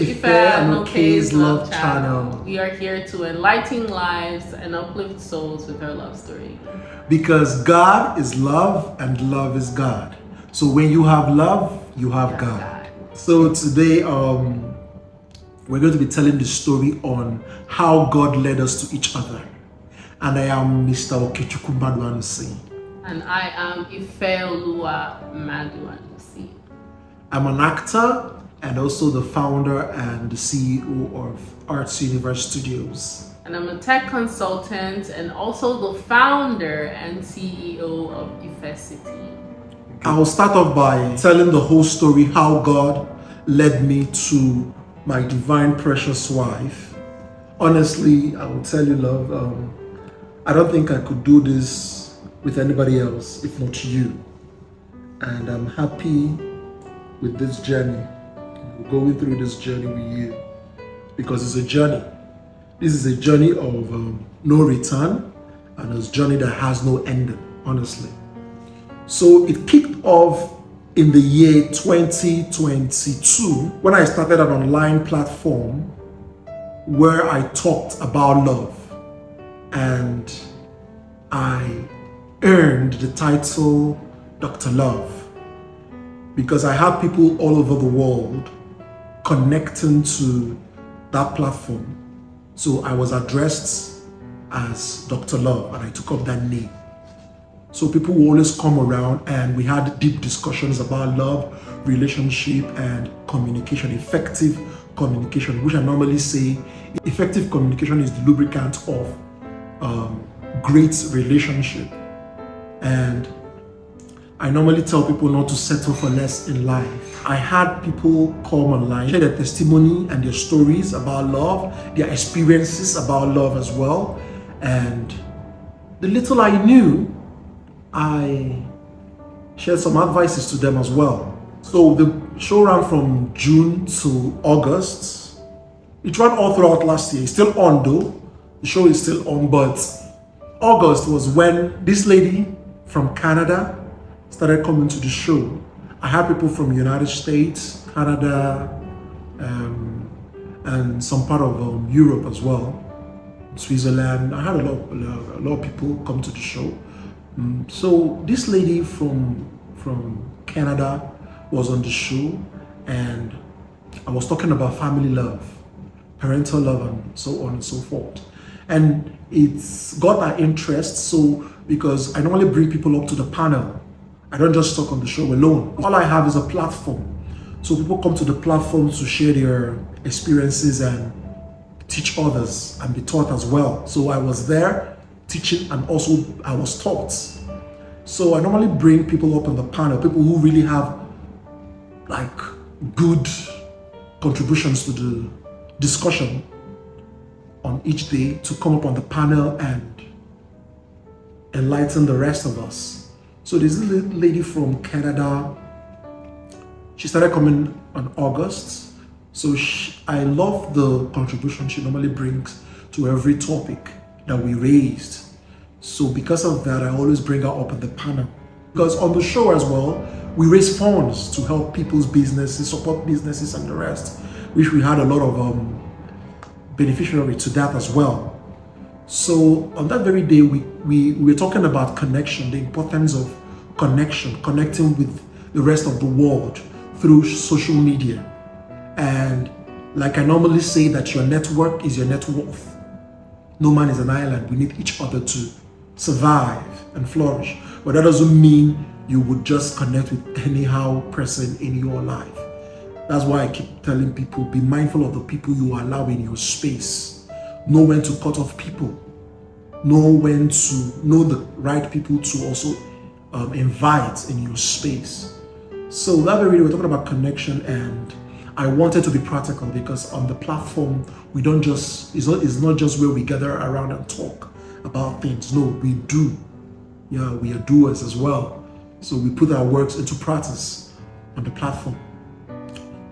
Ife and OKEY'S Love Channel. We are here to enlighten lives and uplift souls with our love story. Because God is love and love is God. So when you have love, you have God. So today we're going to be telling the story on how God led us to each other. And I am Mr. Okechukwu Maduanusi. And I am Ifeoluwa Maduanusi. I'm an actor and also the founder and the CEO of Arts Universe Studios. And I'm a tech consultant and also the founder and CEO of Ife City. I'll start off by telling the whole story, how God led me to my divine precious wife. Honestly, I will tell you, love, I don't think I could do this with anybody else if not you. And I'm happy with this journey, going through this journey with you, because it's a journey. This is a journey of no return, and it's a journey that has no ending, honestly. So it kicked off in the year 2022 when I started an online platform where I talked about love, and I earned the title Dr. Love because I had people all over the world connecting to that platform. So I was addressed as Dr. Love, and I took up that name. So people will always come around and we had deep discussions about love, relationship, and communication, effective communication, which I normally say effective communication is the lubricant of great relationship. And I normally tell people not to settle for less in life. I had people come online, share their testimony and their stories about love, their experiences about love as well. And the little I knew, I shared some advices to them as well. So the show ran from June to August. It ran all throughout last year. It's still on though. The show is still on, but August was when this lady from Canada started coming to the show. I had people from the United States, Canada, and some part of Europe as well, Switzerland. I had a lot of people come to the show. So this lady from Canada was on the show, and I was talking about family love, parental love, and so on and so forth. And it's got her interest, so because I normally bring people up to the panel, I don't just talk on the show alone. All I have is a platform. So people come to the platform to share their experiences and teach others and be taught as well. So I was there teaching, and also I was taught. So I normally bring people up on the panel, people who really have like good contributions to the discussion on each day, to come up on the panel and enlighten the rest of us. So this lady from Canada, she started coming on August. So I love the contribution she normally brings to every topic that we raised. So because of that, I always bring her up on the panel. Because on the show as well, we raise funds to help people's businesses, support businesses and the rest, which we had a lot of beneficiary to that as well. So on that very day, we were talking about connection, the importance of connection, connecting with the rest of the world through social media. And like I normally say, that your network is your net worth. No man is an island. We need each other to survive and flourish. But that doesn't mean you would just connect with anyhow person in your life. That's why I keep telling people, be mindful of the people you allow in your space. Know when to cut off people. Know the right people to also invite in your space. So that very day we're talking about connection, and I wanted to be practical because on the platform we don't just, it's not just where we gather around and talk about things. No, we do. Yeah, we are doers as well. So we put our works into practice on the platform.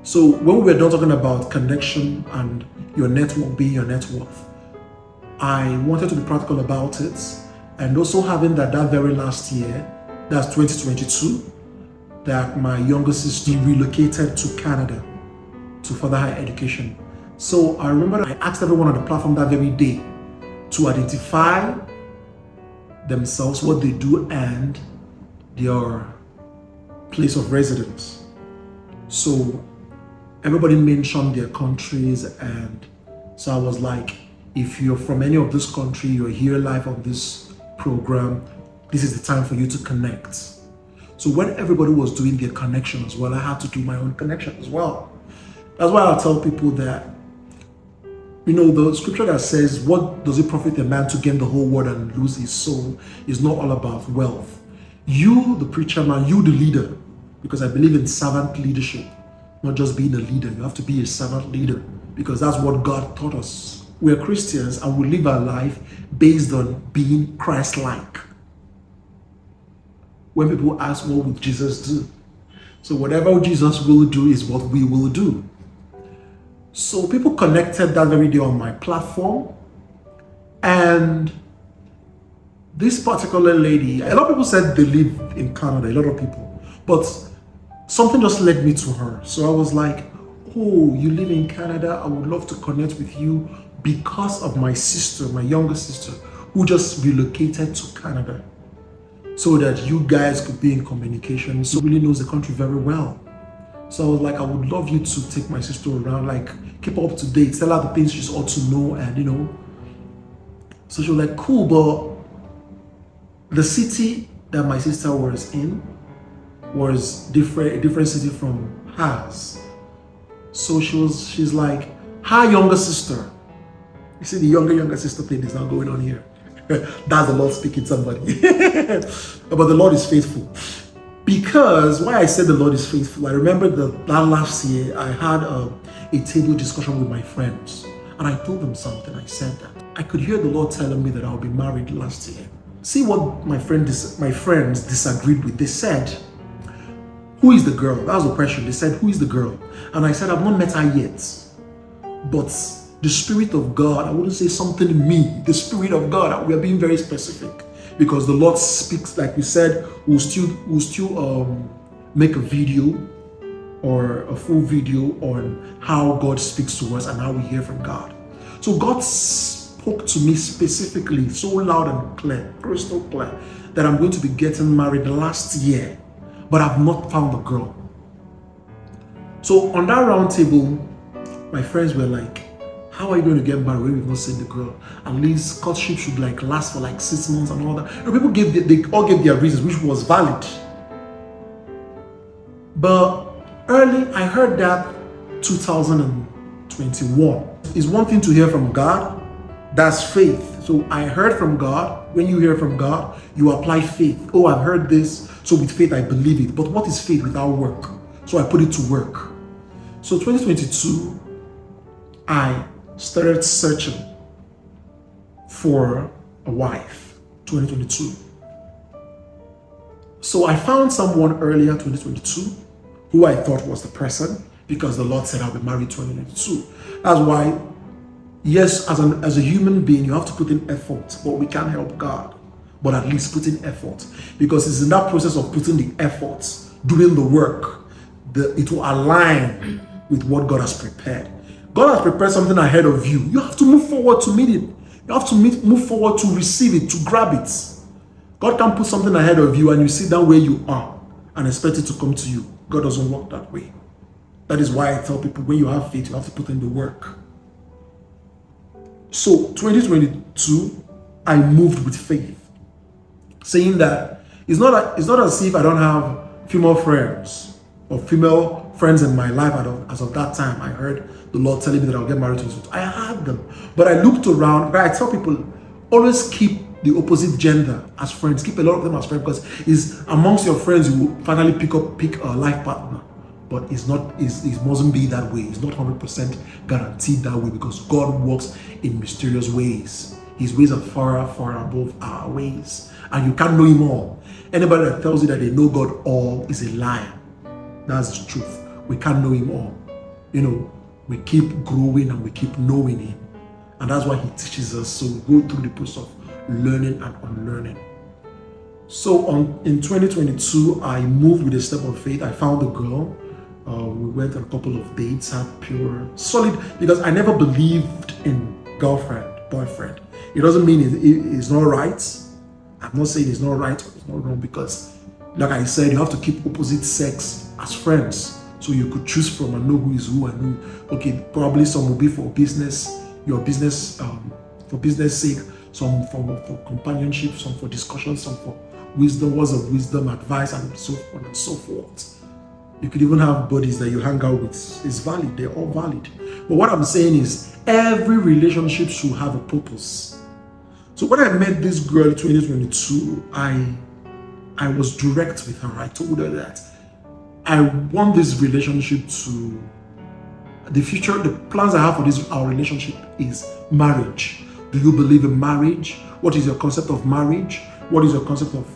So when we were done talking about connection and your network being your net worth, I wanted to be practical about it, and also having that very last year, that's 2022, that my younger sister relocated to Canada. to further higher education. So I remember I asked everyone on the platform that very day to identify themselves, what they do, and their place of residence. So everybody mentioned their countries, and so I was like, if you're from any of this country, you're here live on this program, this is the time for you to connect. So when everybody was doing their connection as well, I had to do my own connection as well. That's why I tell people that, you know, the scripture that says, what does it profit a man to gain the whole world and lose his soul, is not all about wealth. You, the preacher man, you, the leader, because I believe in servant leadership, not just being a leader. You have to be a servant leader, because that's what God taught us. We're Christians and we live our life based on being Christ-like. When people ask, what would Jesus do? So whatever Jesus will do is what we will do. So people connected that very day on my platform, and this particular lady, a lot of people said they live in Canada, a lot of people, but something just led me to her. So I was like, oh, you live in Canada, I would love to connect with you because of my sister, my younger sister, who just relocated to Canada, so that you guys could be in communication. So really knows the country very well. So I was like, I would love you to take my sister around, like keep her up to date, tell her the things she ought to know, and you know. So she was like, cool, but the city that my sister was in was a different city from hers. So she's like, her younger sister. You see, the younger sister thing is now going on here. That's the Lord speaking to somebody. But the Lord is faithful. Because why I said the Lord is faithful, I remember that last year I had a table discussion with my friends, and I told them something. I said that I could hear the Lord telling me that I'll be married last year. See what my friends disagreed with. They said, who is the girl? That was the question. They said, who is the girl? And I said, I've not met her yet. But the Spirit of God, I wouldn't say something in me, the Spirit of God, we are being very specific. Because the Lord speaks, like we said, we'll still make a video or a full video on how God speaks to us and how we hear from God. So God spoke to me specifically, so loud and clear, crystal clear, that I'm going to be getting married last year, but I've not found the girl. So on that round table, my friends were like, how are you going to get married when we've not seen the girl? At least courtship should like last for like 6 months and all that. And people they all gave their reasons, which was valid. But early, I heard that 2021 is one thing to hear from God. That's faith. So I heard from God. When you hear from God, you apply faith. Oh, I've heard this. So with faith, I believe it. But what is faith without work? So I put it to work. So 2022, I started searching for a wife. 2022. So I found someone earlier 2022 who I thought was the person, because the Lord said I'll be married 2022. That's why, yes, as a human being, you have to put in effort, but we can't help God. But at least put in effort, because it's in that process of putting the effort, doing the work, it will align with what God has prepared. God has prepared something ahead of you. You have to move forward to meet it. You have to move forward to receive it, to grab it. God can put something ahead of you and you sit down where you are and expect it to come to you. God doesn't work that way. That is why I tell people, when you have faith, you have to put in the work. So 2022, I moved with faith, saying that it's not as if I don't have female friends or female friends in my life as of that time. I heard the Lord telling me that I'll get married to you. I had them. But I looked around, I tell people, always keep the opposite gender as friends. Keep a lot of them as friends, because it's amongst your friends you will finally pick a life partner. But it mustn't be that way. It's not 100% guaranteed that way, because God works in mysterious ways. His ways are far, far above our ways. And you can't know him all. Anybody that tells you that they know God all is a liar. That's the truth. We can't know him all. You know, we keep growing and we keep knowing him. And that's why he teaches us. So we go through the process of learning and unlearning. So in 2022, I moved with a step of faith. I found a girl. We went on a couple of dates, had pure, solid, because I never believed in girlfriend, boyfriend. It doesn't mean it's not right. I'm not saying it's not right or it's not wrong, because, like I said, you have to keep opposite sex as friends. So you could choose from and know who is who, and know, okay, probably some will be for business, your business, for business sake, some for companionship, some for discussion, some for wisdom, words of wisdom, advice, and so on and so forth. You could even have buddies that you hang out with. It's valid, they're all valid. But what I'm saying is, every relationship should have a purpose. So when I met this girl in 2022, I was direct with her. I told her that I want this relationship to, the future, the plans I have for our relationship is marriage. Do you believe in marriage? What is your concept of marriage? What is your concept of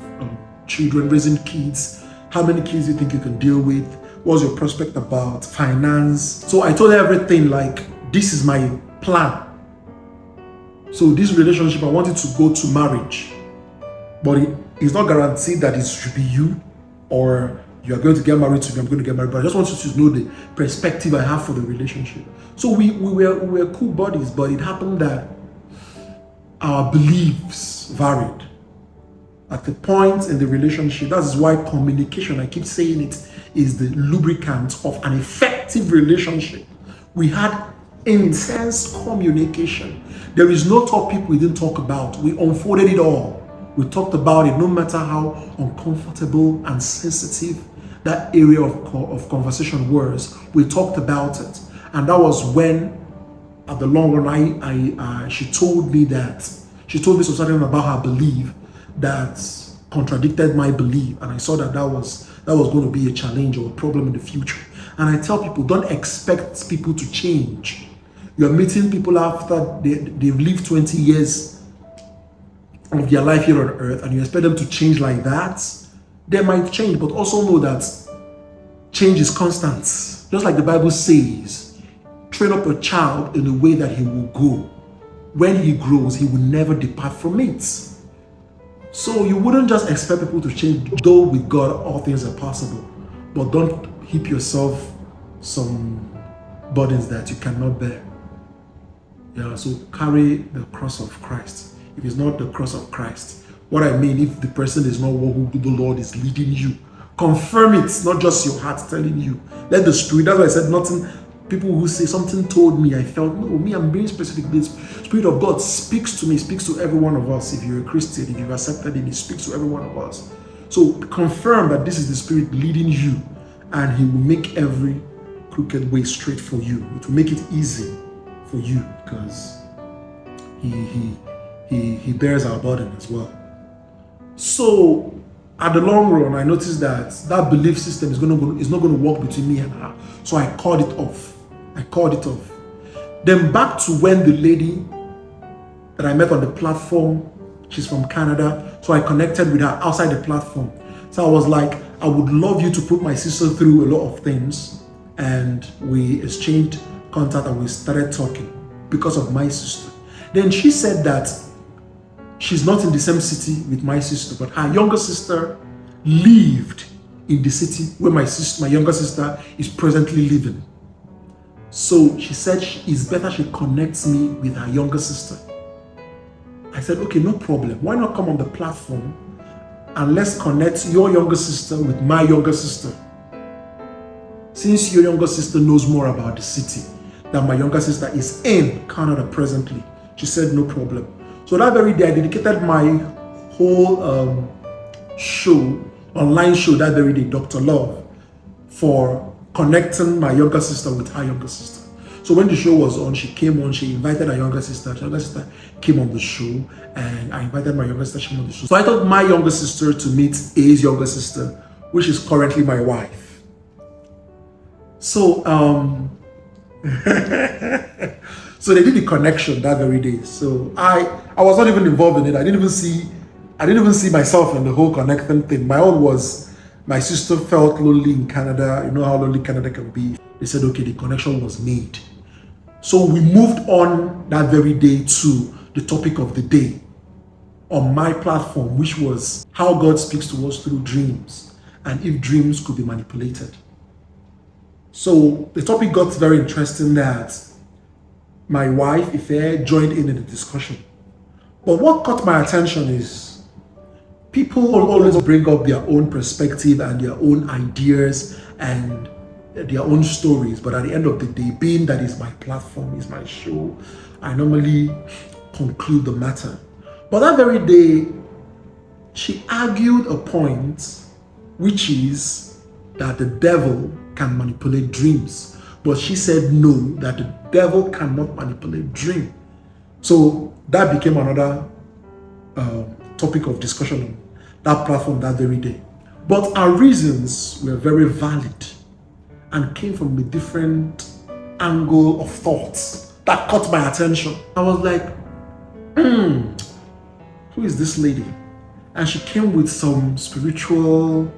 children, raising kids? How many kids do you think you can deal with? What's your prospect about finance? So I told her everything, like, this is my plan. So this relationship, I want it to go to marriage. But it's not guaranteed that it should be you, or you are going to get married to me, I'm going to get married. But I just want you to know the perspective I have for the relationship. So we were cool buddies, but it happened that our beliefs varied. At the point in the relationship, that's why communication, I keep saying it, is the lubricant of an effective relationship. We had intense communication. There is no topic we didn't talk about. We unfolded it all. We talked about it, no matter how uncomfortable and sensitive that area of conversation was. We talked about it. And that was when, at the long run, she told me something about her belief that contradicted my belief, and I saw that that was going to be a challenge or a problem in the future. And I tell people, don't expect people to change. You're meeting people after they've lived 20 years of their life here on earth, and you expect them to change like that. They might change, but also know that change is constant. Just like the Bible says, train up a child in the way that he will go. When he grows, he will never depart from it. So you wouldn't just expect people to change, though with God all things are possible. But don't heap yourself some burdens that you cannot bear. Yeah, so carry the cross of Christ. If it's not the cross of Christ, what I mean, if the person is not who the Lord is leading you, confirm it, not just your heart telling you. Let the Spirit, that's why I said nothing. People who say something told me, I felt, no, me, I'm being specific. The Spirit of God speaks to me, speaks to every one of us. If you're a Christian, if you've accepted Him, He speaks to every one of us. So confirm that this is the Spirit leading you, and He will make every crooked way straight for you. It will make it easy for you, because He bears our burden as well. So at the long run, I noticed that belief system is not going to work between me and her. So I called it off. Then back to when the lady that I met on the platform, she's from Canada, so I connected with her outside the platform. So I was like, I would love you to put my sister through a lot of things. And we exchanged contact and we started talking because of my sister. Then she said that she's not in the same city with my sister, but her younger sister lived in the city where my younger sister is presently living. So she said it's better she connects me with her younger sister. I said, okay, no problem. Why not come on the platform and let's connect your younger sister with my younger sister? Since your younger sister knows more about the city than my younger sister is in Canada presently. She said, no problem. So that very day, I dedicated my whole online show that very day, Dr. Love, for connecting my younger sister with her younger sister. So when the show was on, she came on, she invited her younger sister. Her younger sister came on the show, and I invited my younger sister, she came on the show. So I thought my younger sister to meet A's younger sister, which is currently my wife. So, so they did the connection that very day. So I was not even involved in it. I didn't even see myself in the whole connecting thing. My own was, my sister felt lonely in Canada. You know how lonely Canada can be. They said, okay, the connection was made. So we moved on that very day to the topic of the day on my platform, which was how God speaks to us through dreams, and if dreams could be manipulated. So the topic got very interesting that my wife, Ife, joined in the discussion. But what caught my attention is people always bring up their own perspective and their own ideas and their own stories. But at the end of the day, being that is my platform, is my show, I normally conclude the matter. But that very day, she argued a point, which is that the devil can manipulate dreams. But she said no, that the devil cannot manipulate dream. So that became another topic of discussion on that platform that very day. But our reasons were very valid and came from a different angle of thoughts that caught my attention. I was like, who is this lady? And she came with some spiritual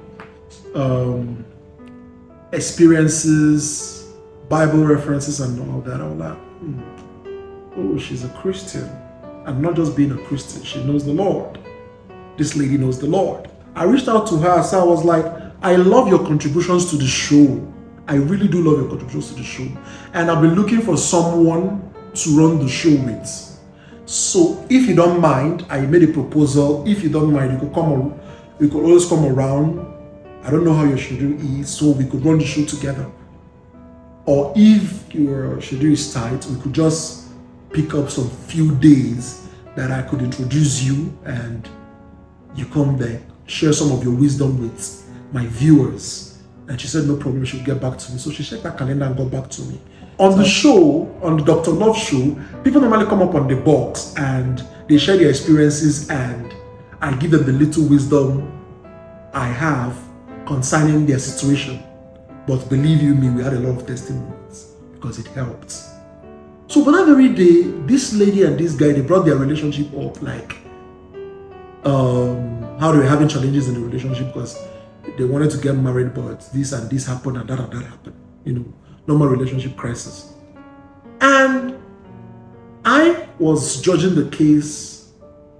experiences, Bible references and all that. I was like, oh, she's a Christian. And not just being a Christian, she knows the Lord. This lady knows the Lord. I reached out to her, so I was like, I love your contributions to the show. I really do love your contributions to the show. And I've been looking for someone to run the show with. So if you don't mind, I made a proposal. If you don't mind, you could always come around. I don't know how your schedule is, so we could run the show together. Or if your schedule is tight, we could just pick up some few days that I could introduce you and you come there, share some of your wisdom with my viewers. And she said, no problem, she'll get back to me. So she checked her calendar and got back to me. On the show, on the Dr. Love show, people normally come up on the box and they share their experiences and I give them the little wisdom I have concerning their situation. But believe you me, we had a lot of testimonies because it helped. So but that very day, this lady and this guy, they brought their relationship up, like how they were having challenges in the relationship because they wanted to get married, but this and this happened and that happened. You know, normal relationship crisis. And I was judging the case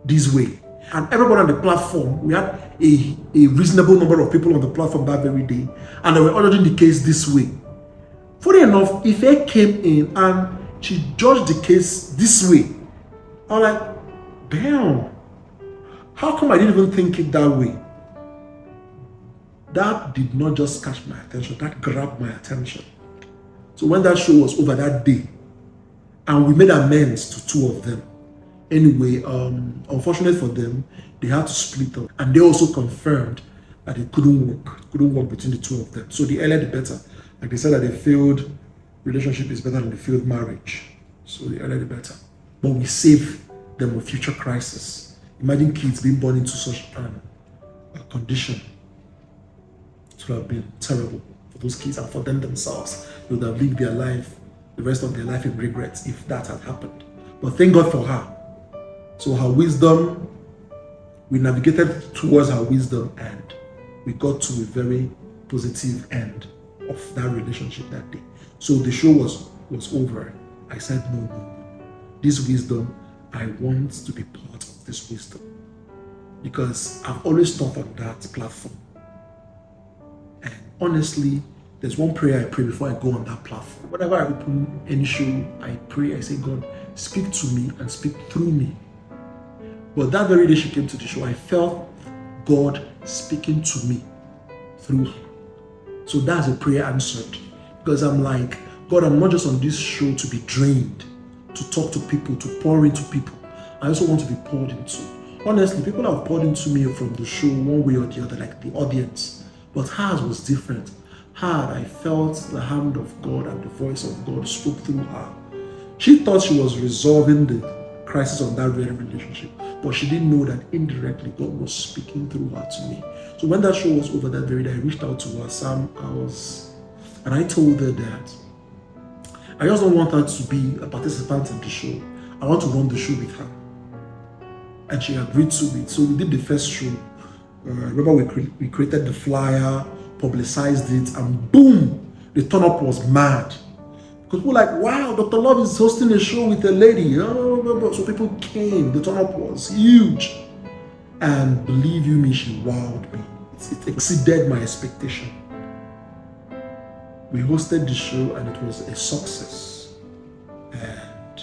this way. And everybody on the platform, we had a reasonable number of people on the platform that very day, and they were all judging the case this way. Funny enough, Ife came in and she judged the case this way. I was like, damn, how come I didn't even think it that way? That did not just catch my attention, that grabbed my attention. So when that show was over that day, and we made amends to two of them. Anyway, unfortunately for them, they had to split up. And they also confirmed that it couldn't work between the two of them. So the earlier the better. Like they said that a failed relationship is better than a failed marriage. So the earlier the better. But we save them a future crisis. Imagine kids being born into such a condition. It would have been terrible for those kids and for them themselves. They would have lived their life, the rest of their life in regrets if that had happened. But thank God for her. So her wisdom, we navigated towards her wisdom and we got to a very positive end of that relationship that day. So the show was over. I said, no. This wisdom, I want to be part of this wisdom. Because I've always thought on that platform. And honestly, there's one prayer I pray before I go on that platform. Whenever I open any show, I pray, I say, God, speak to me and speak through me. But that very day she came to the show, I felt God speaking to me through her. So that's a prayer answered. Because I'm like, God, I'm not just on this show to be drained, to talk to people, to pour into people. I also want to be poured into. Honestly, people have poured into me from the show one way or the other, like the audience. But hers was different. I felt the hand of God and the voice of God spoke through her. She thought she was resolving the crisis on that very relationship, but she didn't know that indirectly God was speaking through her to me. So when that show was over that very day, I reached out to her, Sam, and I told her that I just don't want her to be a participant in the show. I want to run the show with her. And she agreed to it. So we did the first show. Remember we created the flyer, publicized it, and boom, the turn up was mad. Because we're like, wow, Dr. Love is hosting a show with a lady. So people came. The turn up was huge. And believe you me, she wowed me. It exceeded my expectation. We hosted the show and it was a success. And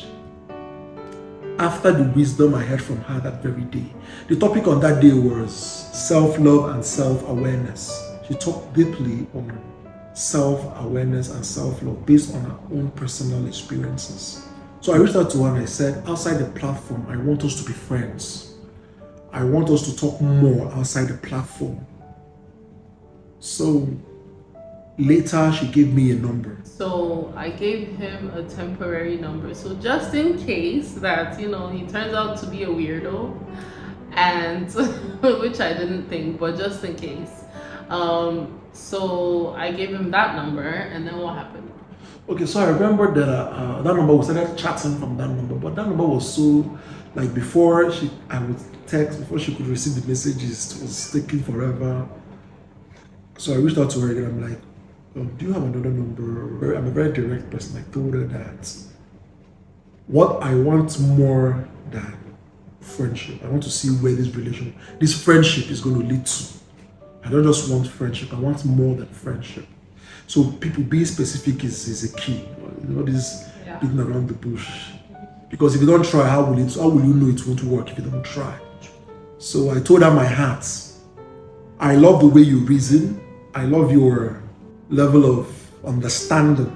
after the wisdom I heard from her that very day, the topic on that day was self-love and self-awareness. She talked deeply on self-awareness and self-love based on her own personal experiences. So I reached out to her and I said, outside the platform, I want us to be friends. I want us to talk more outside the platform. So later she gave me a number. So I gave him a temporary number. So just in case that, he turns out to be a weirdo, and which I didn't think, but just in case. So I gave him that number, and then what happened? Okay, so I remember that that number, we started chatting from that number, but that number was so, like before I would text, before she could receive the messages, it was taking forever. So I reached out to her again. I'm like, do you have another number? I'm a very direct person. I told her that what I want more than friendship, I want to see where this friendship is going to lead to. I don't just want friendship, I want more than friendship. So people being specific is a key. This beating around the bush. Because if you don't try, how will you know it won't work if you don't try? So I told her my heart. I love the way you reason. I love your level of understanding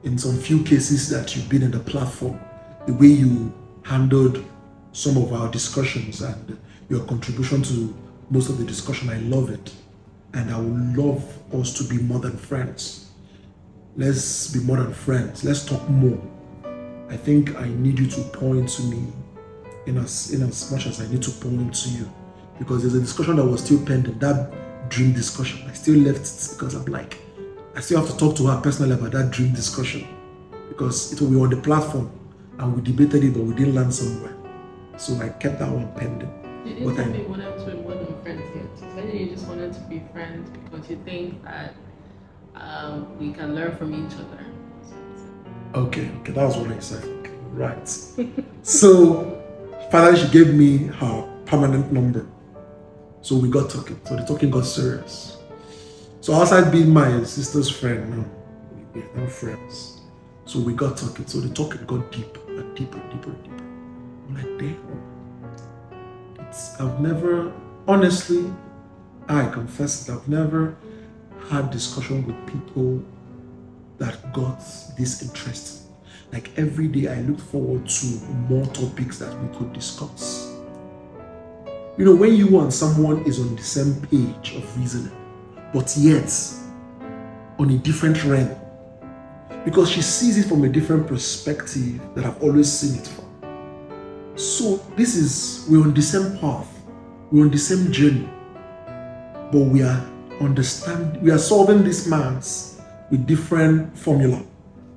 in some few cases that you've been in the platform. The way you handled some of our discussions and your contribution to most of the discussion, I love it. And I would love us to be more than friends. Let's be more than friends. Let's talk more. I think I need you to point to me in as much as I need to point to you. Because there's a discussion that was still pending, that dream discussion. I still left it because I'm like, I still have to talk to her personally about that dream discussion. Because it will be on the platform and we debated it, but we didn't land somewhere. So I kept that one pending. You didn't tell me you wanted to be more than friends yet. You said you just wanted to be friends because you think that we can learn from each other. Okay, that was what I said. Okay, right. So finally she gave me her permanent number. So we got talking. So the talking got serious. So outside being my sister's friend now, we're now friends. So we got talking. So the talking got deeper and deeper and deeper and deeper. I'm like, damn. I've never, honestly, I confess that I've never had discussion with people that got this interesting. Like every day I look forward to more topics that we could discuss. When you and someone is on the same page of reasoning, but yet on a different realm, because she sees it from a different perspective that I've always seen it from. So we're on the same path, we're on the same journey, but we are solving this maths with different formula.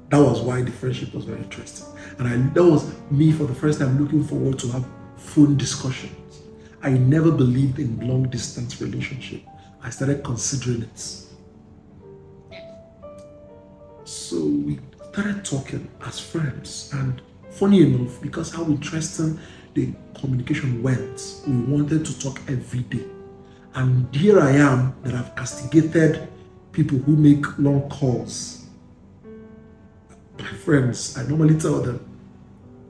That was why the friendship was very interesting. And that was me for the first time looking forward to have phone discussions. I never believed in long distance relationship. I started considering it. So we started talking as friends, and funny enough, because how interesting the communication went, we wanted to talk every day. And here I am that I've castigated people who make long calls. My friends, I normally tell them,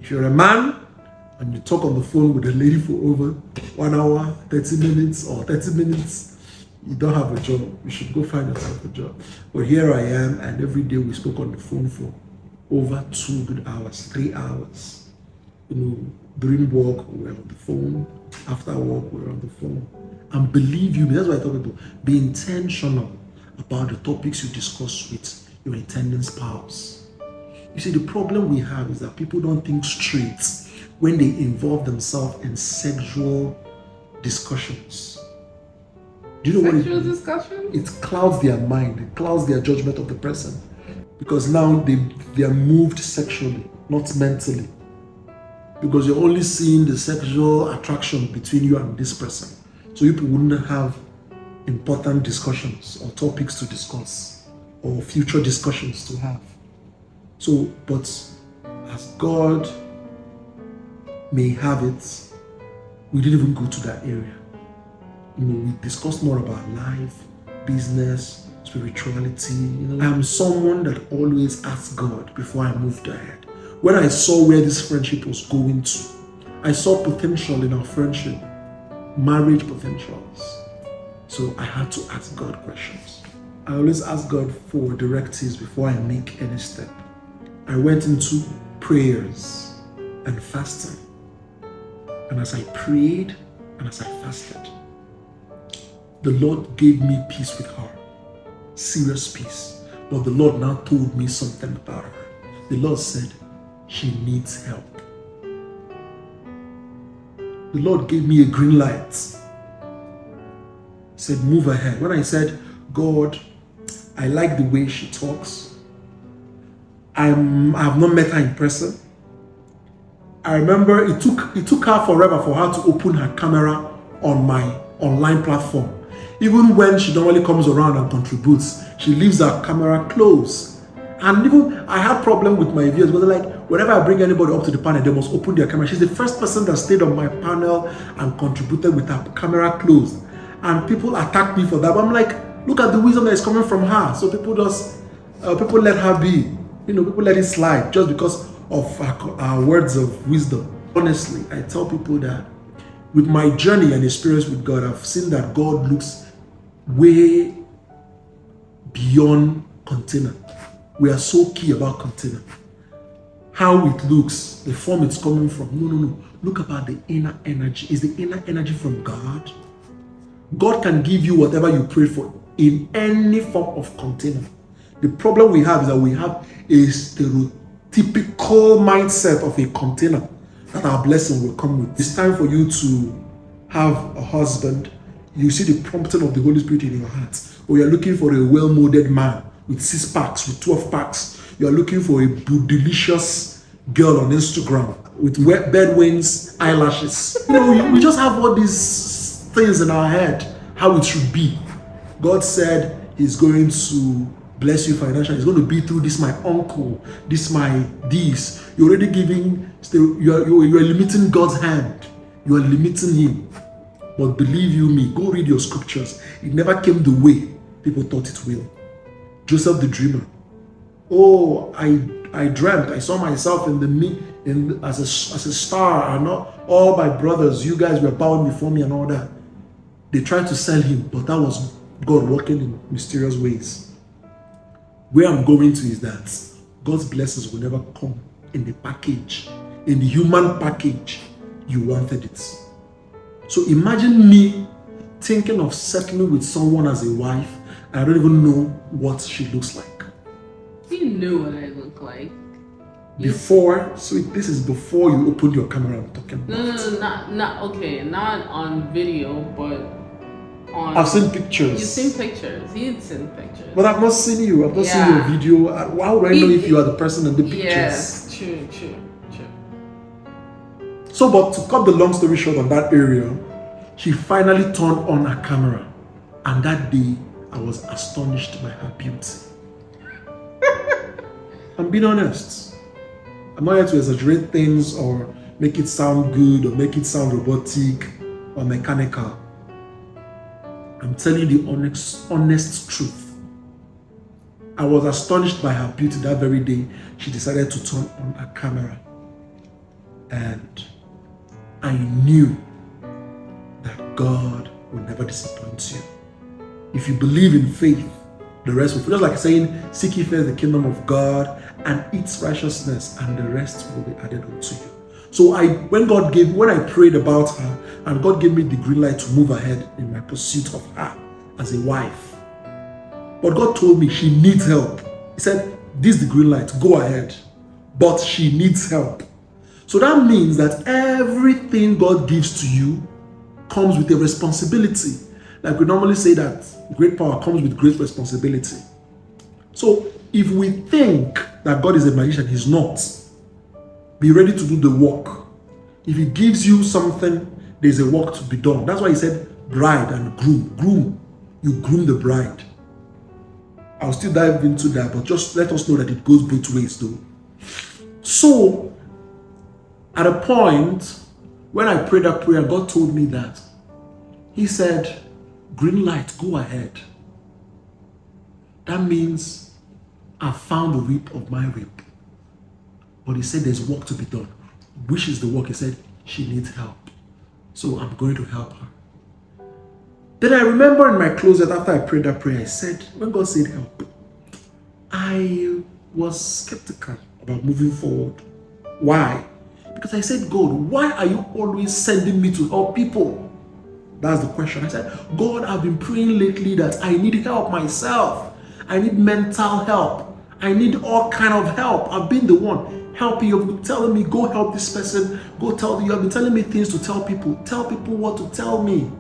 if you're a man and you talk on the phone with a lady for over 1 hour, 30 minutes or 30 minutes, you don't have a job. You should go find yourself a job. But here I am, and every day we spoke on the phone for over 2 good hours, 3 hours. During work, we were on the phone. After work, we were on the phone. And believe you me, that's why I tell people, be intentional about the topics you discuss with your intending spouse. You see, the problem we have is that people don't think straight when they involve themselves in sexual discussions. Do you know sexual discussions? It clouds their mind, it clouds their judgment of the person. Because now they are moved sexually, not mentally. Because you're only seeing the sexual attraction between you and this person. So you wouldn't have important discussions or topics to discuss or future discussions to have. So, but as God may have it, we didn't even go to that area. We discussed more about life, business, spirituality. I am someone that always asks God before I moved ahead. When I saw where this friendship was going to, I saw potential in our friendship, marriage potentials. So I had to ask God questions. I always ask God for directives before I make any step. I went into prayers and fasting. And as I prayed and as I fasted, the Lord gave me peace with her. Serious peace. But the Lord now told me something about her. The Lord said, she needs help. The Lord gave me a green light. He said, move ahead. When I said, God, I like the way she talks. I have not met her in person. I remember it took her forever for her to open her camera on my online platform. Even when she normally comes around and contributes, she leaves her camera closed. And even I had problem with my viewers, but like whenever I bring anybody up to the panel, they must open their camera. She's the first person that stayed on my panel and contributed with her camera closed. And people attack me for that. But I'm like, look at the wisdom that is coming from her. So people let her be. People let it slide just because of her words of wisdom. Honestly, I tell people that with my journey and experience with God, I've seen that God looks way beyond container. We are so key about container. How it looks, the form it's coming from. No. Look about the inner energy. Is the inner energy from God? God can give you whatever you pray for in any form of container. The problem we have is that we have a stereotypical mindset of a container that our blessing will come with. It's time for you to have a husband. You see the prompting of the Holy Spirit in your heart. Or you're looking for a well-molded man with 6 packs, with 12 packs. You're looking for a delicious girl on Instagram with bed wings, eyelashes. We just have all these things in our head, how it should be. God said he's going to bless you financially. It's going to be through this my uncle, this. You're already giving, you're limiting God's hand. You are limiting him. But believe you me, go read your scriptures. It never came the way people thought it will. Joseph the dreamer. Oh, I dreamt. I saw myself as a star, and all my brothers, you guys were bowing before me and all that. They tried to sell him, but that was God working in mysterious ways. Where I'm going to is that God's blessings will never come in the package, in the human package you wanted it. So imagine me thinking of settling with someone as a wife, and I don't even know what she looks like. You knew what I look like. Before, so this is before you opened your camera I'm talking about. No, not on video, but on... I've seen pictures. You've seen pictures. You've seen pictures. But I've not seen you. I've not seen your video. How would I know if you are the person in the pictures? Yes, true. So, but to cut the long story short on that area, she finally turned on her camera. And that day, I was astonished by her beauty. I'm being honest. I'm not here to exaggerate things or make it sound good or make it sound robotic or mechanical. I'm telling you the honest truth. I was astonished by her beauty that very day. She decided to turn on her camera. And I knew that God will never disappoint you. If you believe in faith, the rest will, just like saying, seek ye first the kingdom of God and its righteousness, and the rest will be added unto you. So when I prayed about her, and God gave me the green light to move ahead in my pursuit of her as a wife. But God told me she needs help. He said, this is the green light, go ahead. But she needs help. So that means that everything God gives to you comes with a responsibility. Like we normally say that great power comes with great responsibility. So if we think that God is a magician, he's not. Be ready to do the work. If he gives you something, there's a work to be done. That's why he said bride and groom. Groom. You groom the bride. I'll still dive into that, but just let us know that it goes both ways though. So, at a point, when I prayed that prayer, God told me that. He said, green light, go ahead. that means I found the rib of my rib. But he said there's work to be done. Which is the work? He said she needs help. So I'm going to help her. Then I remember in my closet after I prayed that prayer, I said, when God said help, I was skeptical about moving forward. Why? Because I said, God, why are you always sending me to help people? That's the question. I said, God, I've been praying lately that I need help myself. I need mental help. I need all kind of help. I've been the one helping you. You've been telling me, go help this person. Go tell you. You've been telling me things to tell people. Tell people what to tell me.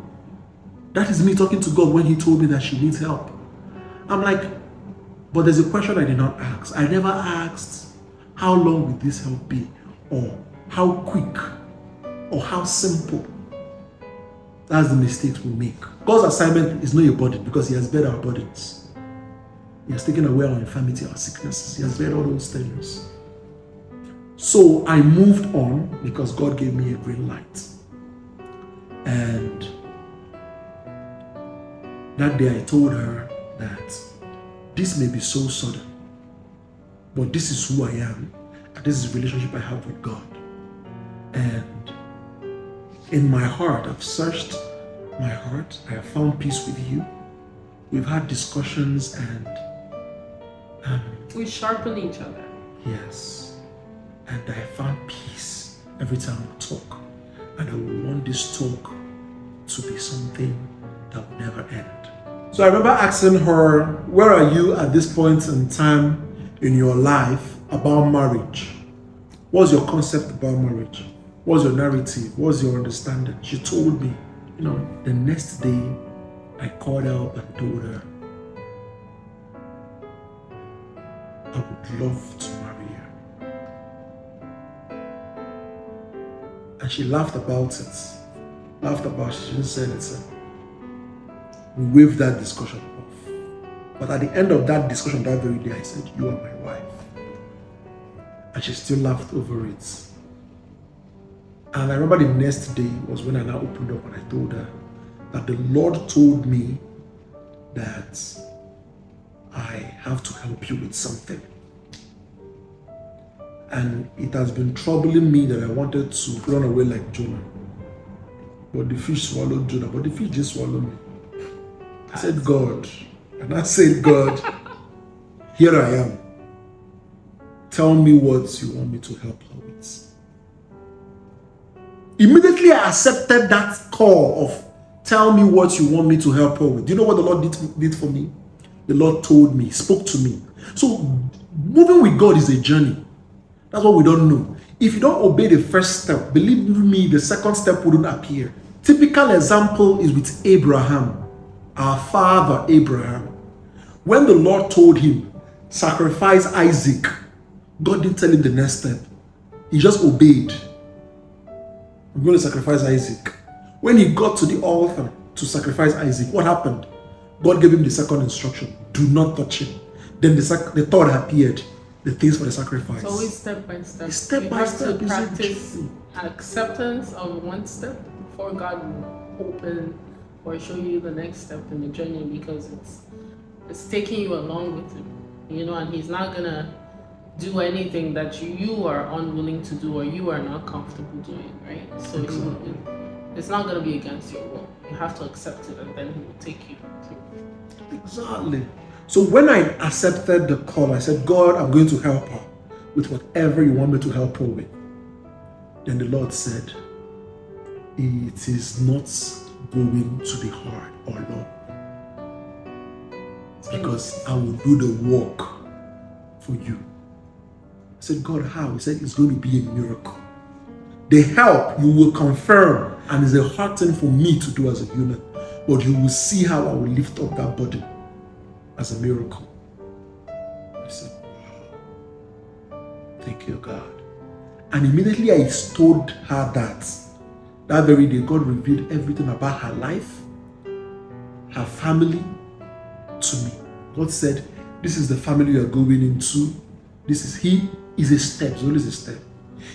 That is me talking to God when he told me that she needs help. I'm like, but there's a question I did not ask. I never asked, how long will this help be? Or how quick? Or how simple? That's the mistakes we make. God's assignment is not your burden because he has bear our burdens. He has taken away our infirmity, our sicknesses. He has bear all those things. So I moved on because God gave me a green light. And that day I told her that this may be so sudden, but this is who I am, and this is the relationship I have with God. And in my heart, I've searched my heart, I have found peace with you. We've had discussions and we sharpen each other. Yes. And I have found peace every time we talk. And I want this talk to be something that will never end. So I remember asking her, where are you at this point in time in your life about marriage? What's your concept about marriage? What's your narrative? What's your understanding? She told me. The next day I called her up and told her, I would love to marry you. And she laughed about it. She didn't say anything. We waved that discussion off. But at the end of that discussion that very day, I said, you are my wife. And she still laughed over it. And I remember the next day was when I now opened up and I told her that the Lord told me that I have to help you with something. And it has been troubling me that I wanted to run away like Jonah. But the fish swallowed Jonah, but the fish didn't swallow me. I said, God. And I said, God, here I am. Tell me what you want me to help her with. Immediately I accepted that call of tell me what you want me to help her with. Do you know what the Lord did for me? The Lord told me, spoke to me. So moving with God is a journey. That's what we don't know. If you don't obey the first step, believe me, the second step wouldn't appear. Typical example is with Abraham, our father Abraham. When the Lord told him, sacrifice Isaac, God didn't tell him the next step. He just obeyed. I'm going to sacrifice Isaac. When he got to the altar to sacrifice Isaac, what happened? God gave him the second instruction. Do not touch him. Then the third appeared. The things for the sacrifice. It's always step by step. Step by step. You have to practice acceptance of one step before God will open or show you the next step in the journey, because it's taking you along with him, and he's not gonna do anything that you are unwilling to do or you are not comfortable doing, right? So exactly. It's not gonna be against your will. You have to accept it, and then he will take you through. Exactly. So when I accepted the call, I said, God, I'm going to help her with whatever you want me to help her with. Then the Lord said, it is not going to be hard or long, because I will do the work for you. I said, God, how? He said, it's going to be a miracle. The help you will confirm, and it's a hard thing for me to do as a human, but you will see how I will lift up that burden as a miracle. I said, wow, thank you, God. And immediately I told her that very day, God revealed everything about her life, her family to me. God said, this is the family you are going into. He is a step, it's always a step.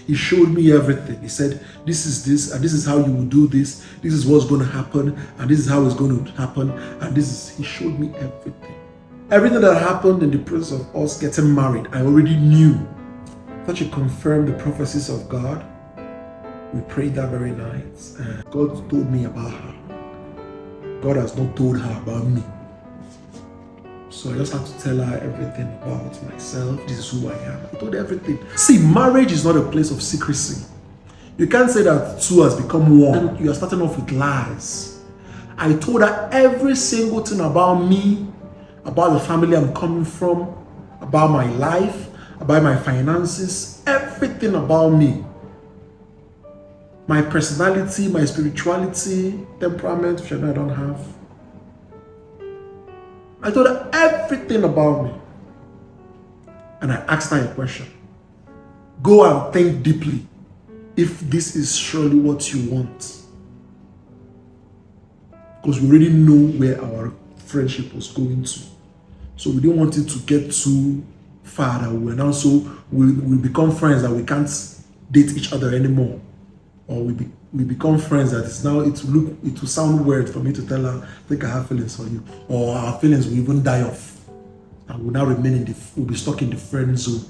He showed me everything. He said, this is this, and this is how you will do this. This is what's going to happen, and this is how it's going to happen. And he showed me everything. Everything that happened in the process of us getting married, I already knew. That she confirmed the prophecies of God. We prayed that very night, and God told me about her. God has not told her about me. So I just had to tell her everything about myself. This is who I am. I told her everything. See, marriage is not a place of secrecy. You can't say that two has become one. You are starting off with lies. I told her every single thing about me, about the family I'm coming from, about my life, about my finances, everything about me. My personality, my spirituality, temperament, which I know I don't have. I told her everything about me. And I asked her a question. Go and think deeply if this is surely what you want. Because we already know where our friendship was going to. So we didn't want it to get too far that we become friends that we can't date each other anymore. Or we become friends that it will sound weird for me to tell her, I think I have feelings for you. Or our feelings will even die off. And we'll now we'll be stuck in the friend zone.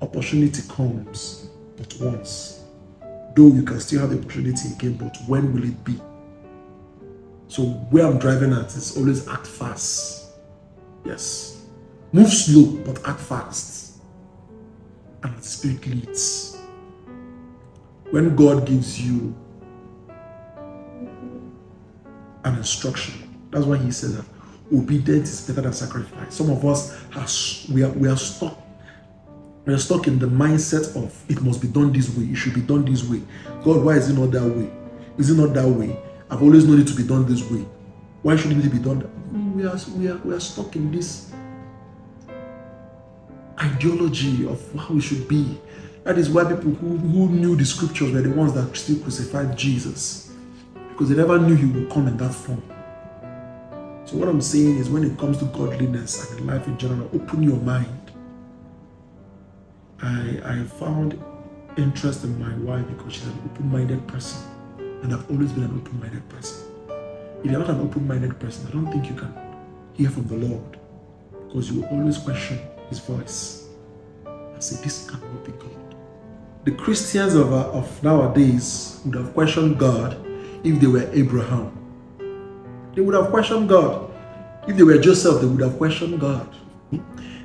Opportunity comes but once. Though you can still have the opportunity again, but when will it be? So where I'm driving at is always act fast. Yes. Move slow, but act fast. And the Spirit leads. When God gives you an instruction, that's why he said that obedience is better than sacrifice. Some of us we are stuck. We are stuck in the mindset of it must be done this way. It should be done this way. God, why is it not that way? Is it not that way? I've always known it to be done this way. Why shouldn't it be done? We are stuck in this ideology of how we should be. That is why people who knew the scriptures were the ones that still crucified Jesus, because they never knew he would come in that form. So what I'm saying is, when it comes to godliness and in life in general, open your mind. I found interest in my wife because she's an open-minded person, and I've always been an open-minded person. If you're not an open-minded person, I don't think you can hear from the Lord, because you will always question his voice and say, this cannot be God. The Christians of nowadays would have questioned God if they were Abraham. They would have questioned God. If they were Joseph, they would have questioned God.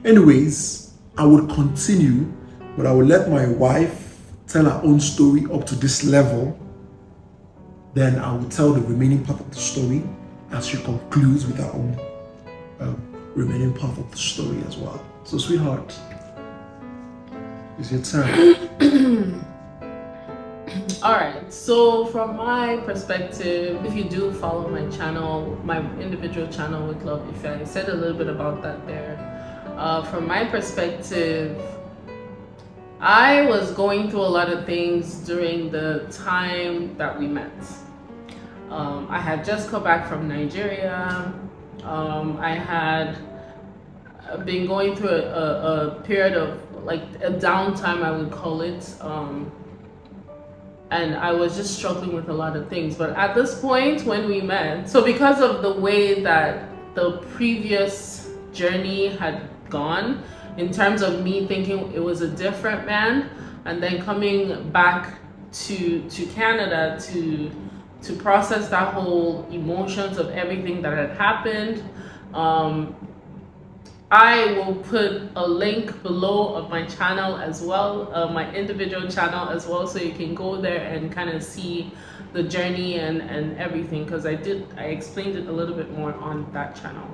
Anyways, I would continue, but I will let my wife tell her own story up to this level. Then I will tell the remaining part of the story as she concludes with her own remaining part of the story as well. So, sweetheart, it's your turn. All right, so from my perspective, if you do follow my channel, my individual channel with Love Ife, I said a little bit about that there. From my perspective, I was going through a lot of things during the time that we met. I had just come back from Nigeria. I had been going through a period of like a downtime, I would call it. And I was just struggling with a lot of things. But at this point when we met, so because of the way that the previous journey had gone, in terms of me thinking it was a different man, and then coming back to Canada to process that whole emotions of everything that had happened, I will put a link below of my channel as well, my individual channel as well, so you can go there and kind of see the journey and everything, because I explained it a little bit more on that channel.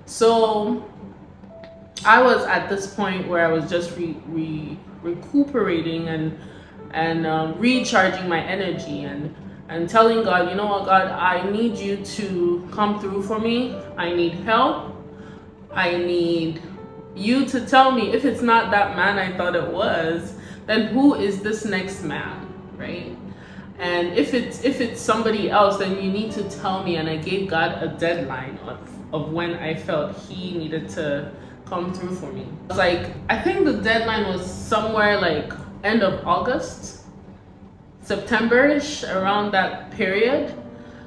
So I was at this point where I was just recuperating and recharging my energy and telling God, you know what, God, I need you to come through for me. I need help. I need you to tell me, if it's not that man I thought it was, then who is this next man, right? And if it's somebody else, then you need to tell me. And I gave God a deadline of when I felt he needed to come through for me. It was like, I think the deadline was somewhere like end of August, September-ish, around that period.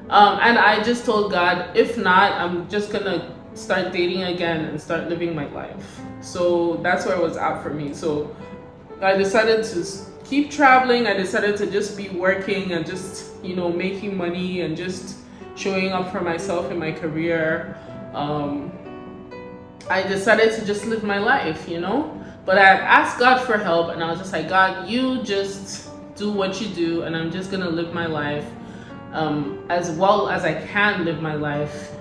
And I just told God, if not, I'm just gonna start dating again and start living my life. So that's where it was at for me. So I decided to keep traveling. I decided to just be working and just, you know, making money and just showing up for myself in my career. I decided to just live my life, you know. But I asked God for help, and I was just like, God, you just do what you do, and I'm just gonna live my life as well as I can live my life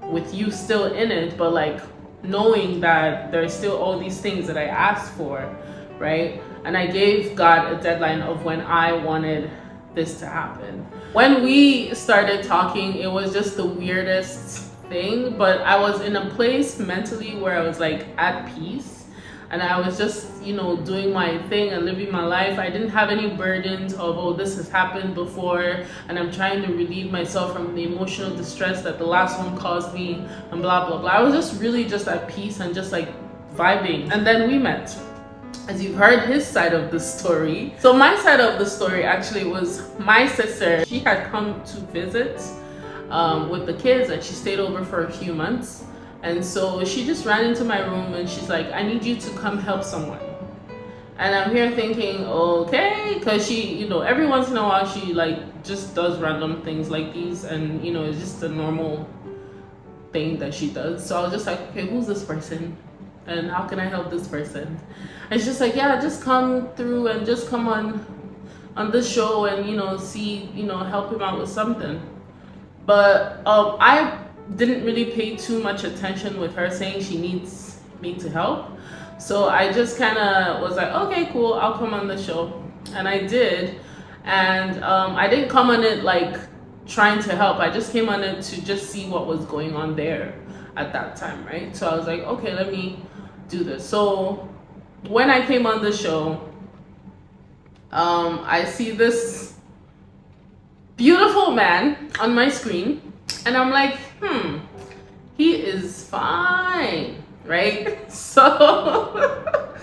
with you still in it, but like knowing that there's still all these things that I asked for, right? And I gave God a deadline of when I wanted this to happen. When we started talking, it was just the weirdest thing, but I was in a place mentally where I was like at peace, and I was just, you know, doing my thing and living my life. I didn't have any burdens of, oh, this has happened before and I'm trying to relieve myself from the emotional distress that the last one caused me and blah blah blah. I was just really just at peace and just like vibing. And then we met. As you've heard his side of the story. So my side of the story actually was my sister. She had come to visit with the kids, and she stayed over for a few months. And so she just ran into my room and she's like, I need you to come help someone. And I'm here thinking, okay, because she, you know, every once in a while she like just does random things like these, and you know, it's just a normal thing that she does. So I was just like, okay, who's this person? And how can I help this person? And she's just like, yeah, just come through and just come on this show and, you know, see, you know, help him out with something. But I didn't really pay too much attention with her saying she needs me to help. So I just kind of was like, okay, cool, I'll come on the show. And I did. And I didn't come on it like trying to help. I just came on it to just see what was going on there at that time, right? So I was like, okay, let me do this. So when I came on the show, I see this beautiful man on my screen, and I'm like, he is fine, right? So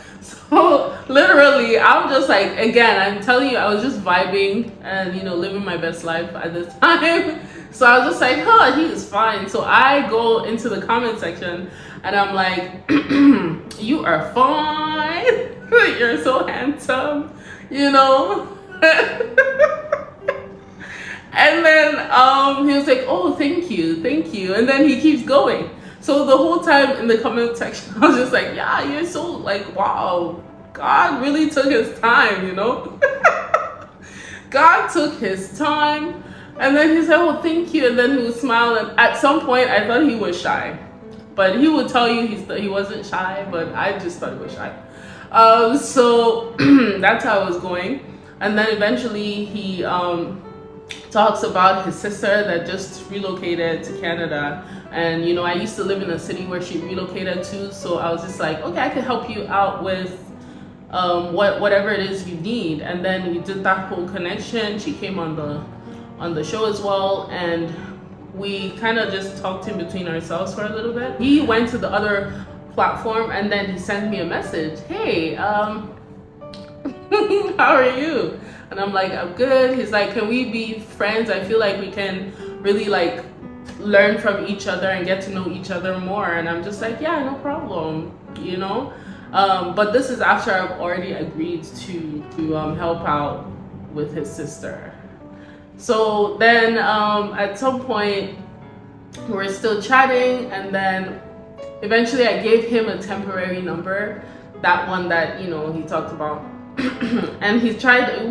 literally, I'm just like, again, I'm telling you, I was just vibing and, you know, living my best life at this time. So I was just like, he is fine. So I go into the comment section and I'm like, you are fine. You're so handsome, you know? And then he was like, oh, thank you. And then he keeps going. So the whole time in the comment section, I was just like, yeah, you're so like, wow, God really took his time, you know? God took his time. And then he said, oh, thank you. And then he would smile. And at some point, I thought he was shy. But he would tell you he wasn't shy, but I just thought he was shy. So that's how it was going. And then eventually he talks about his sister that just relocated to Canada. And, you know, I used to live in a city where she relocated to. So I was just like, okay, I can help you out with whatever it is you need. And then we did that whole connection. She came on the show as well. And we kind of just talked in between ourselves for a little bit. He went to the other platform and then he sent me a message. Hey, how are you? And I'm like, I'm good. He's like, can we be friends? I feel like we can really like learn from each other and get to know each other more. And I'm just like, yeah, no problem, you know? But this is after I've already agreed to help out with his sister. So then at some point we're still chatting, and then eventually I gave him a temporary number, that one that, you know, he talked about. And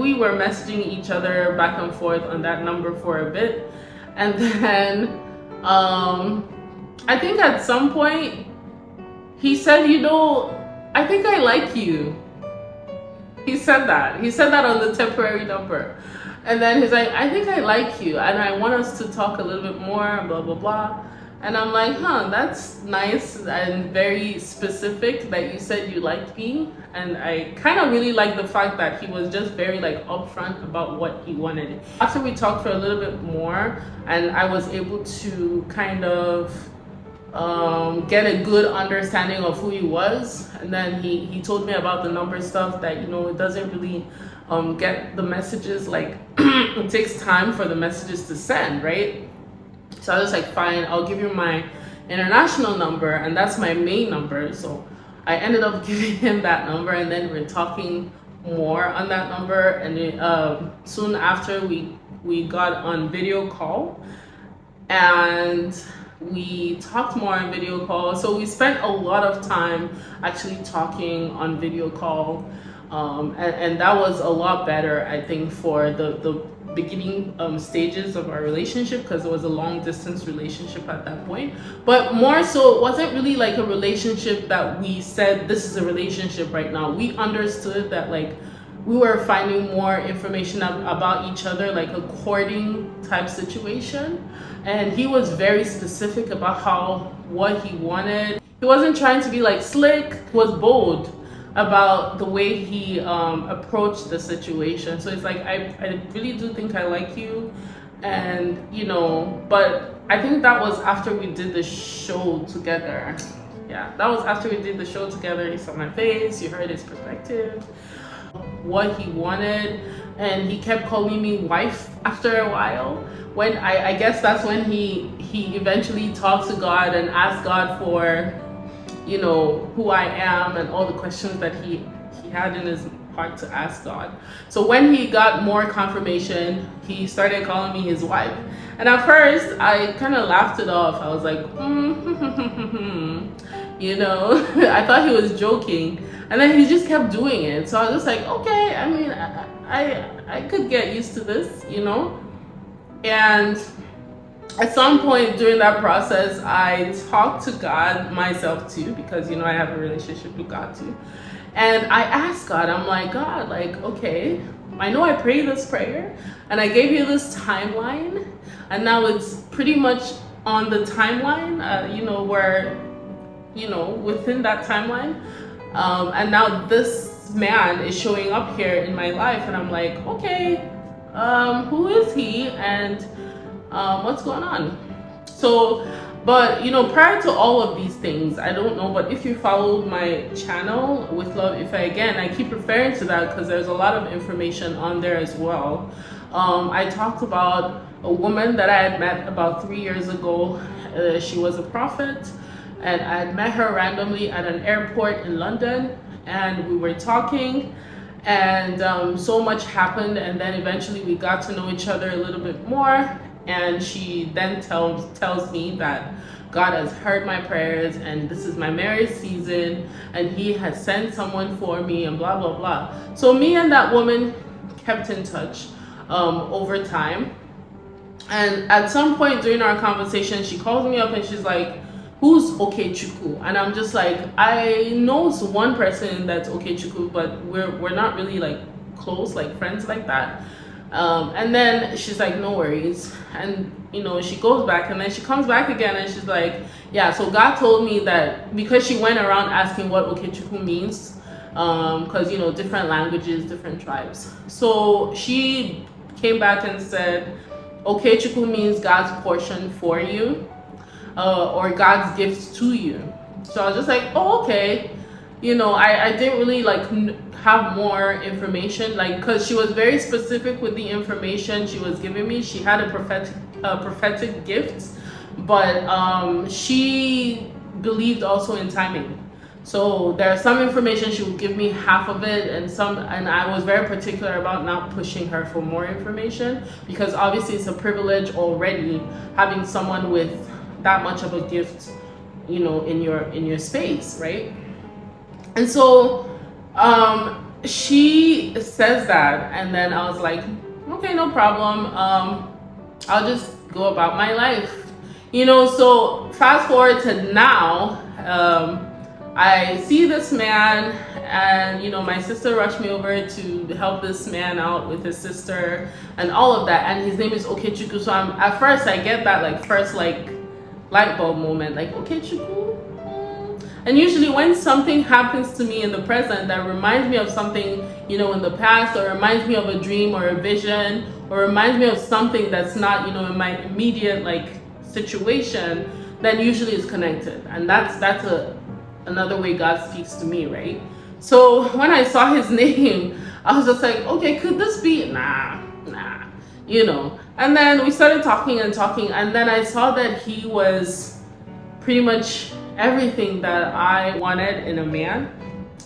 we were messaging each other back and forth on that number for a bit. And then I think at some point he said, you know, I think I like you. He said that on the temporary number. And then he's like, I think I like you and I want us to talk a little bit more, blah, blah, blah. And I'm like, that's nice and very specific that you said you liked me. And I kind of really like the fact that he was just very like upfront about what he wanted. After we talked for a little bit more and I was able to kind of get a good understanding of who he was, and then he told me about the number stuff, that, you know, it doesn't really get the messages, like it takes time for the messages to send, right? So I was like, fine, I'll give you my international number, and that's my main number. So I ended up giving him that number, and then we're talking more on that number. And soon after, we got on video call, and we talked more on video call. So we spent a lot of time actually talking on video call, and that was a lot better, I think, for the beginning stages of our relationship, because it was a long distance relationship at that point. But more so, it wasn't really like a relationship that we said this is a relationship right now. We understood that like we were finding more information about each other, like a courting type situation. And he was very specific about what he wanted. He wasn't trying to be like slick, he was bold about the way he approached the situation. So it's like, I really do think I like you. And, you know, but I think that was after we did the show together. Yeah, that was after we did the show together. He saw my face, you heard his perspective, what he wanted, and he kept calling me wife after a while. When I guess that's when he eventually talked to God and asked God for, you know, who I am and all the questions that he had in his heart to ask God. So when he got more confirmation, he started calling me his wife. And at first, I kind of laughed it off. I was like, you know, I thought he was joking. And then he just kept doing it. So I was just like, okay, I mean, I could get used to this, you know? And at some point during that process, I talked to God myself too, because, you know, I have a relationship with God too. And I asked God, I'm like, God, like, okay, I know I prayed this prayer and I gave you this timeline, and now it's pretty much on the timeline, you know, where, you know, within that timeline. And now this man is showing up here in my life, and I'm like, okay, who is he, and what's going on? So, but you know, prior to all of these things, I don't know, but if you followed my channel with Love Ife, again, I keep referring to that because there's a lot of information on there as well. I talked about a woman that I had met about 3 years ago. She was a prophet, and I had met her randomly at an airport in London, and we were talking, and so much happened, and then eventually we got to know each other a little bit more. And she then tells me that God has heard my prayers, and this is my marriage season, and he has sent someone for me, and blah blah blah. So me and that woman kept in touch over time, and at some point during our conversation, she calls me up and she's like, who's Okechukwu? And I'm just like, I know one person that's Okechukwu, but we're not really like close, like friends like that. And then she's like, no worries. And you know, she goes back, and then she comes back again, and she's like, yeah, so God told me that, because she went around asking what Okechukwu means, because you know, different languages, different tribes. So she came back and said, Okechukwu means God's portion for you, or God's gifts to you. So I was just like, oh, okay. You know, I didn't really like have more information, like, because she was very specific with the information she was giving me. She had a prophetic gift, but she believed also in timing. So there's some information she would give me half of it, and I was very particular about not pushing her for more information, because obviously it's a privilege already having someone with that much of a gift, you know, in your space, right? And so she says that, and then I was like, okay, no problem. I'll just go about my life, you know. So fast forward to now, I see this man, and you know, my sister rushed me over to help this man out with his sister and all of that, and his name is Okechukwu. So at first I get that like first like light bulb moment, like Okechukwu. And usually when something happens to me in the present that reminds me of something, you know, in the past, or reminds me of a dream or a vision, or reminds me of something that's not, you know, in my immediate like situation, then usually it's connected. And that's another way God speaks to me, right? So when I saw his name, I was just like, okay, could this be? Nah, you know. And then we started talking, and then I saw that he was pretty much everything that I wanted in a man.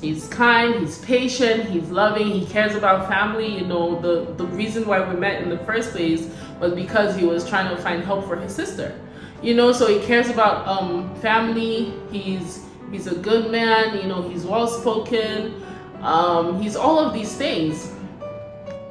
He's kind, he's patient, he's loving, he cares about family. You know, the reason why we met in the first place was because he was trying to find help for his sister. You know, so he cares about family. He's a good man. You know, he's well spoken. He's all of these things.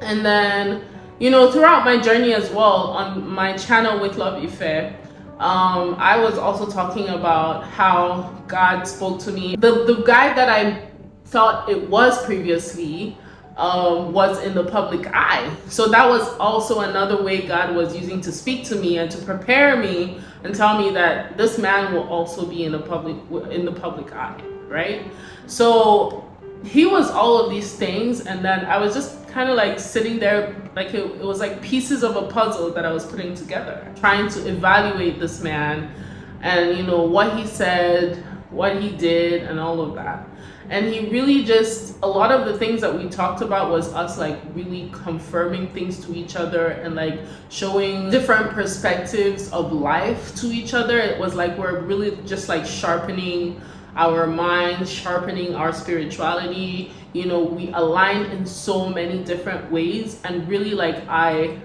And then, you know, throughout my journey as well on my channel with Love Ife, I was also talking about how God spoke to me. The guy that I thought it was previously was in the public eye. So that was also another way God was using to speak to me and to prepare me and tell me that this man will also be in the public eye, right? So he was all of these things, and then I was just kind of like sitting there, like it was like pieces of a puzzle that I was putting together, trying to evaluate this man and, you know, what he said, what he did, and all of that. And he really just, a lot of the things that we talked about was us like really confirming things to each other and like showing different perspectives of life to each other. It was like we're really just like sharpening our minds, sharpening our spirituality. You know, we align in so many different ways, and really like I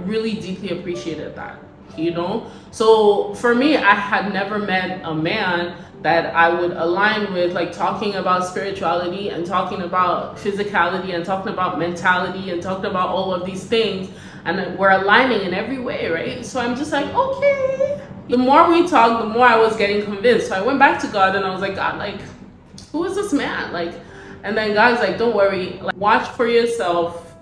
really deeply appreciated that, you know. So for me, I had never met a man that I would align with, like talking about spirituality and talking about physicality and talking about mentality and talking about all of these things, and we're aligning in every way, right? So I'm just like, okay. The more we talked, the more I was getting convinced. So I went back to God and I was like, God, like, who is this man? Like, and then God's like, don't worry, like, watch for yourself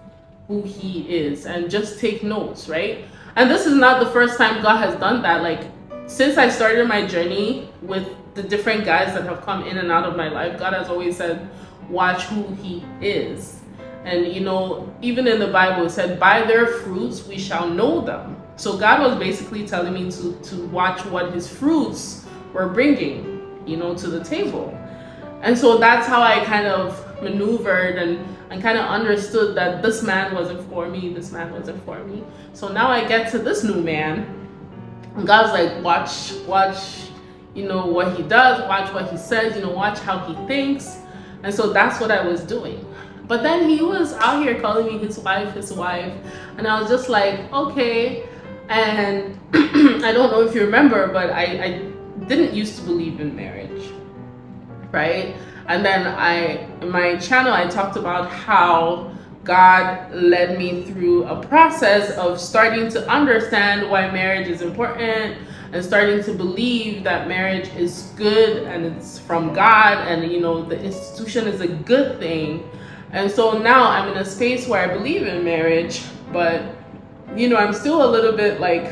who he is and just take notes, right? And this is not the first time God has done that. Like, since I started my journey with the different guys that have come in and out of my life, God has always said, watch who he is. And, you know, even in the Bible, it said, by their fruits we shall know them. So God was basically telling me to watch what his fruits were bringing, you know, to the table. And so that's how I kind of maneuvered and kind of understood that this man wasn't for me, this man wasn't for me. So now I get to this new man, and God's like, watch, you know, what he does, watch what he says, you know, watch how he thinks. And so that's what I was doing. But then he was out here calling me his wife. And I was just like, okay. And I don't know if you remember, but I didn't used to believe in marriage, right? And then in my channel, I talked about how God led me through a process of starting to understand why marriage is important and starting to believe that marriage is good and it's from God, and, you know, the institution is a good thing. And so now I'm in a space where I believe in marriage, but, you know, I'm still a little bit like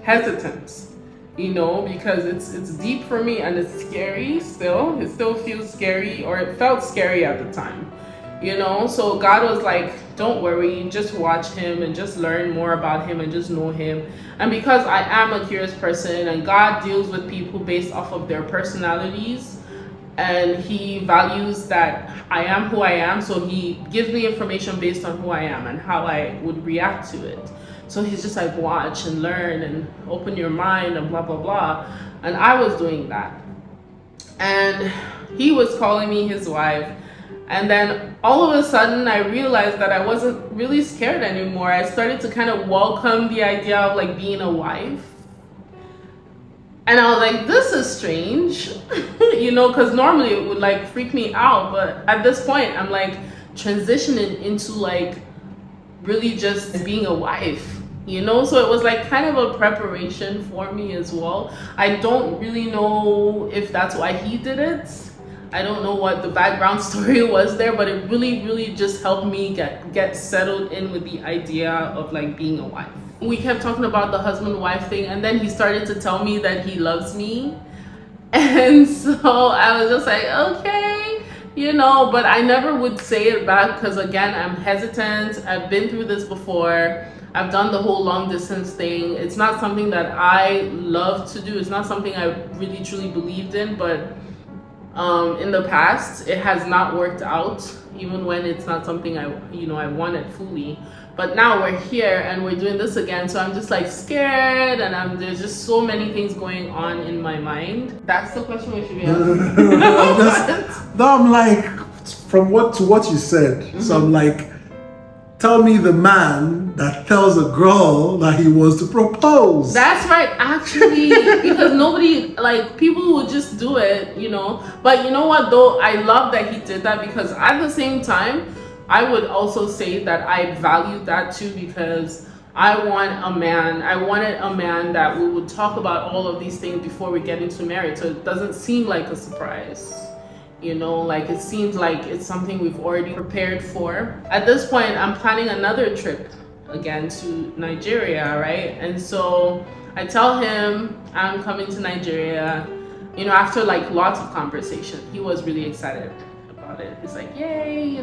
hesitant, you know, because it's deep for me and it's scary still. It still feels scary, or it felt scary at the time, you know. So God was like, don't worry, just watch him and just learn more about him and just know him. And because I am a curious person and God deals with people based off of their personalities, and he values that I am who I am, so he gives me information based on who I am and how I would react to it. So he's just like, watch and learn and open your mind and blah, blah, blah. And I was doing that. And he was calling me his wife. And then all of a sudden I realized that I wasn't really scared anymore. I started to kind of welcome the idea of like being a wife. And I was like, this is strange, you know, because normally it would like freak me out. But at this point, I'm like transitioning into like really just being a wife, you know. So it was like kind of a preparation for me as well. I don't really know if that's why he did it. I don't know what the background story was there, but it really just helped me get settled in with the idea of like being a wife. We kept talking about the husband-wife thing, and then he started to tell me that he loves me. And so I was just like, okay, you know, but I never would say it back because, again, I'm hesitant. I've been through this before. I've done the whole long distance thing. It's not something that I love to do. It's not something I really truly believed in, but in the past, it has not worked out, even when it's not something I wanted fully. But now we're here and we're doing this again, so I'm just like scared, and there's just so many things going on in my mind. That's the question we should be asking. I'm like, from what you said, so I'm like, tell me the man that tells a girl that he wants to propose. That's right, actually, because nobody, like, people would just do it, But you know what, though? I love that he did that, because at the same time, I would also say that I value that too, because I wanted a man that we would talk about all of these things before we get into marriage, so it doesn't seem like a surprise. Like it seems like it's something we've already prepared for. At this point, I'm planning another trip again to Nigeria, right? And so I tell him I'm coming to Nigeria, after like lots of conversation. He was really excited about it. He's like, yay,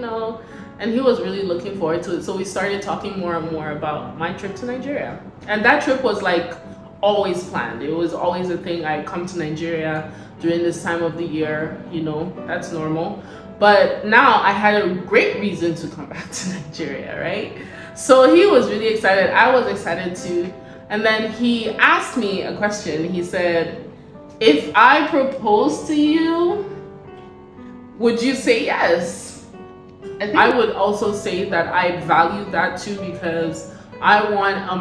and he was really looking forward to it. So we started talking more and more about my trip to Nigeria. And that trip was like always planned. It was always a thing. I come to Nigeria during this time of the year, that's normal. But now I had a great reason to come back to Nigeria, right? So he was really excited. I was excited too. And then he asked me a question. He said, if I propose to you, would you say yes? I would also say that I value that too, because I wanted a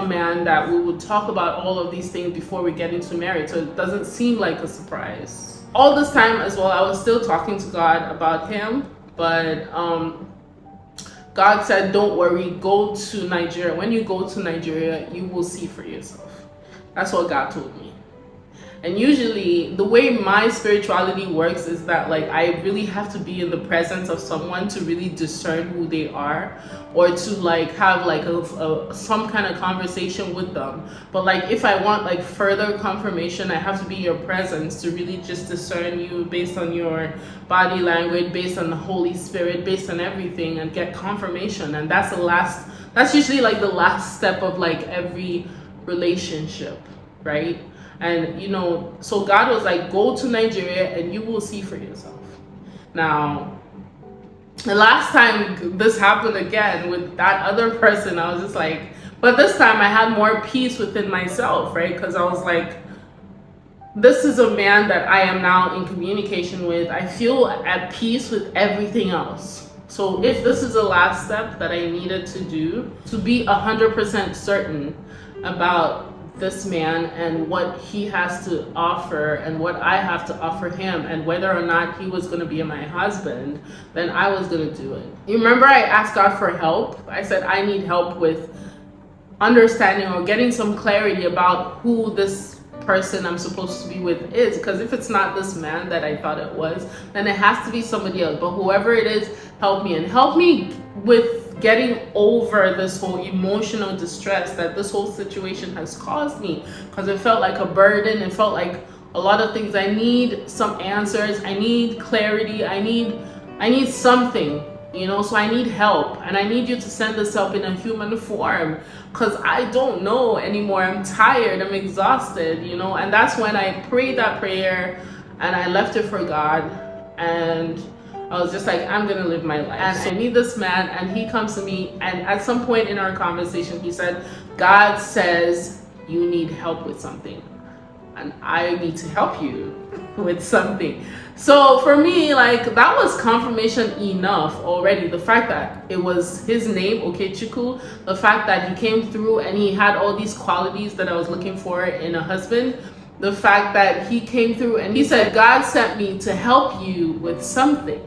man that we would talk about all of these things before we get into marriage, so it doesn't seem like a surprise. All this time as well, I was still talking to God about him, but God said, don't worry, go to Nigeria. When you go to Nigeria, you will see for yourself. That's what God told me. And usually the way my spirituality works is that like I really have to be in the presence of someone to really discern who they are, or to like have like some kind of conversation with them. But like if I want like further confirmation, I have to be in your presence to really just discern you based on your body language, based on the Holy Spirit, based on everything, and get confirmation. And that's usually like the last step of like every relationship, right? And so God was like, go to Nigeria and you will see for yourself. Now, the last time this happened again with that other person, I was just like, but this time I had more peace within myself, right? Because I was like, this is a man that I am now in communication with. I feel at peace with everything else. So if this is the last step that I needed to do to be 100% certain about this man and what he has to offer and what I have to offer him, and whether or not he was going to be my husband, then I was going to do it. You remember I asked God for help? I said I need help with understanding or getting some clarity about who this person I'm supposed to be with is, because if it's not this man that I thought it was, then it has to be somebody else. But whoever it is, help me, and help me with getting over this whole emotional distress that this whole situation has caused me, because it felt like a burden. It felt like a lot of things. I need some answers. I need clarity. I need something, so I need help, and I need you to send this help in a human form, because I don't know anymore. I'm tired. I'm exhausted, and that's when I prayed that prayer and I left it for God, and I was just like, I'm gonna live my life. And I meet this man, and he comes to me, and at some point in our conversation, he said, God says you need help with something, and I need to help you with something. So for me, like, that was confirmation enough already. The fact that it was his name, Okechukwu, the fact that he came through and he had all these qualities that I was looking for in a husband, the fact that he came through and he said, God sent me to help you with something.